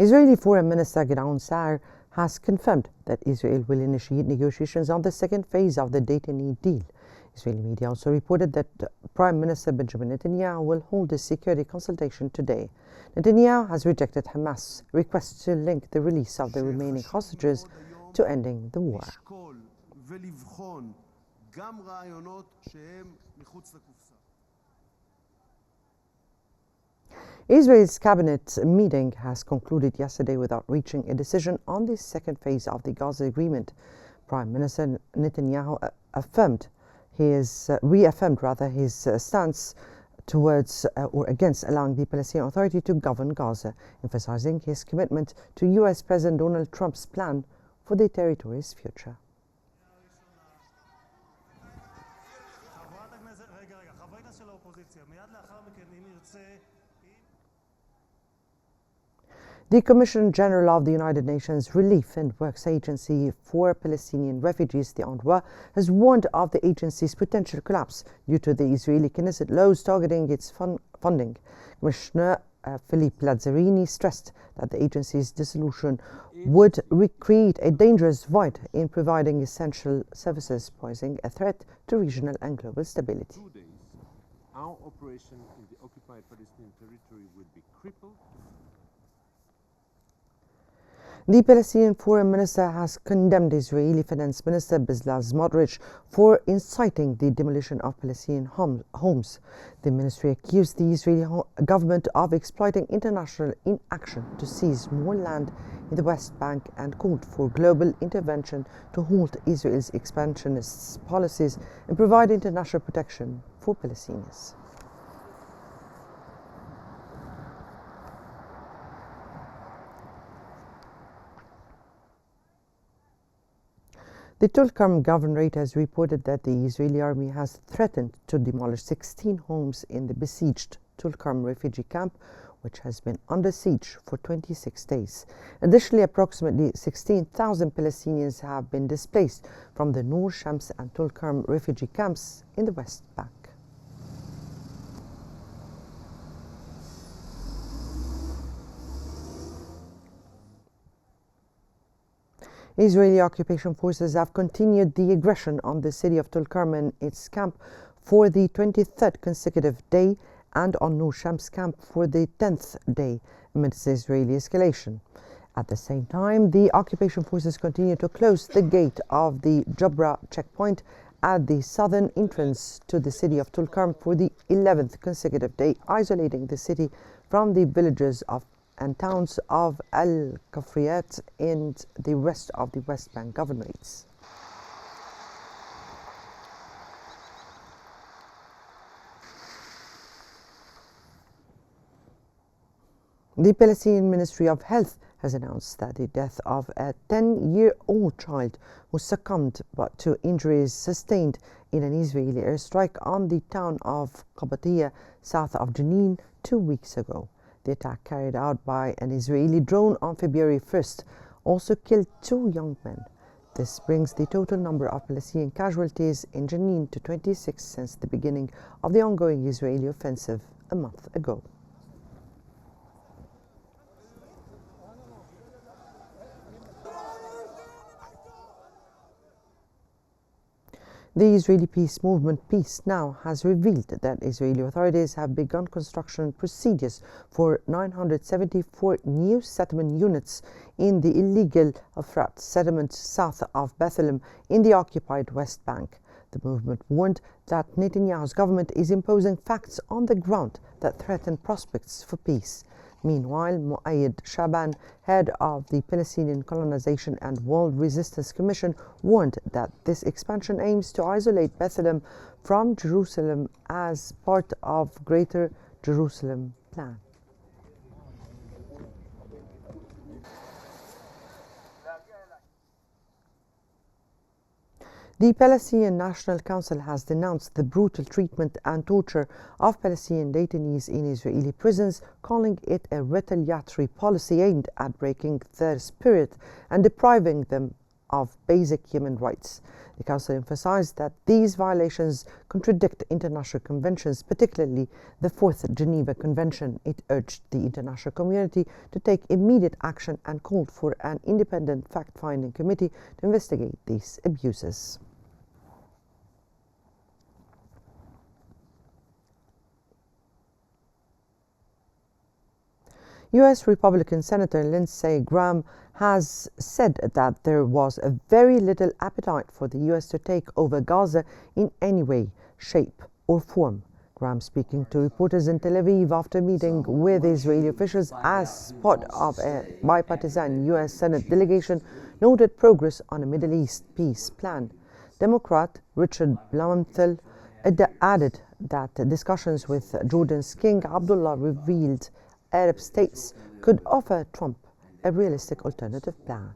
Israeli Foreign Minister Gideon Sa'ar has confirmed that Israel will initiate negotiations on the second phase of the detainee deal. Israeli media also reported that Prime Minister Benjamin Netanyahu will hold a security consultation today. Netanyahu has rejected Hamas' request to link the release of the remaining hostages to ending the war. Israel's cabinet meeting has concluded yesterday without reaching a decision on the second phase of the Gaza agreement. Prime Minister Netanyahu reaffirmed his stance towards or against allowing the Palestinian Authority to govern Gaza, emphasizing his commitment to U.S. President Donald Trump's plan for the territory's future. The Commissioner General of the United Nations Relief and Works Agency for Palestinian Refugees, the UNRWA, has warned of the agency's potential collapse due to the Israeli Knesset laws targeting its funding. Commissioner Philippe Lazzarini stressed that the agency's dissolution would recreate a dangerous void in providing essential services, posing a threat to regional and global stability. 2 days, our operation in the occupied Palestinian territory will be crippled. The Palestinian Foreign Minister has condemned Israeli Finance Minister Bezalel Smotrich for inciting the demolition of Palestinian homes. The ministry accused the Israeli government of exploiting international inaction to seize more land in the West Bank and called for global intervention to halt Israel's expansionist policies and provide international protection for Palestinians. The Tulkarm Governorate has reported that the Israeli army has threatened to demolish 16 homes in the besieged Tulkarm refugee camp, which has been under siege for 26 days. Additionally, approximately 16,000 Palestinians have been displaced from the Nur Shams and Tulkarm refugee camps in the West Bank. Israeli occupation forces have continued the aggression on the city of Tulkarm and its camp for the 23rd consecutive day and on Nur Shams camp for the 10th day amidst Israeli escalation. At the same time, the occupation forces continue to close the gate of the Jabra checkpoint at the southern entrance to the city of Tulkarm for the 11th consecutive day, isolating the city from the villages and towns of Al-Kafriyat and the rest of the West Bank governorates. The Palestinian Ministry of Health has announced that the death of a 10-year-old child who succumbed to injuries sustained in an Israeli airstrike on the town of Qabatiyah, south of Jenin, 2 weeks ago. The attack carried out by an Israeli drone on February 1st also killed 2 young men. This brings the total number of Palestinian casualties in Jenin to 26 since the beginning of the ongoing Israeli offensive a month ago. The Israeli peace movement Peace Now has revealed that Israeli authorities have begun construction procedures for 974 new settlement units in the illegal Efrat settlement south of Bethlehem in the occupied West Bank. The movement warned that Netanyahu's government is imposing facts on the ground that threaten prospects for peace. Meanwhile, Mu'ayyid Shaban, head of the Palestinian Colonization and World Resistance Commission, warned that this expansion aims to isolate Bethlehem from Jerusalem as part of Greater Jerusalem plan. The Palestinian National Council has denounced the brutal treatment and torture of Palestinian detainees in Israeli prisons, calling it a retaliatory policy aimed at breaking their spirit and depriving them of basic human rights. The Council emphasized that these violations contradict international conventions, particularly the Fourth Geneva Convention. It urged the international community to take immediate action and called for an independent fact-finding committee to investigate these abuses. U.S. Republican Senator Lindsey Graham has said that there was a very little appetite for the U.S. to take over Gaza in any way, shape or form. Graham, speaking to reporters in Tel Aviv after meeting with Israeli officials as part of a bipartisan U.S. Senate delegation, noted progress on a Middle East peace plan. Democrat Richard Blumenthal added that discussions with Jordan's King Abdullah revealed Arab states could offer Trump a realistic alternative plan.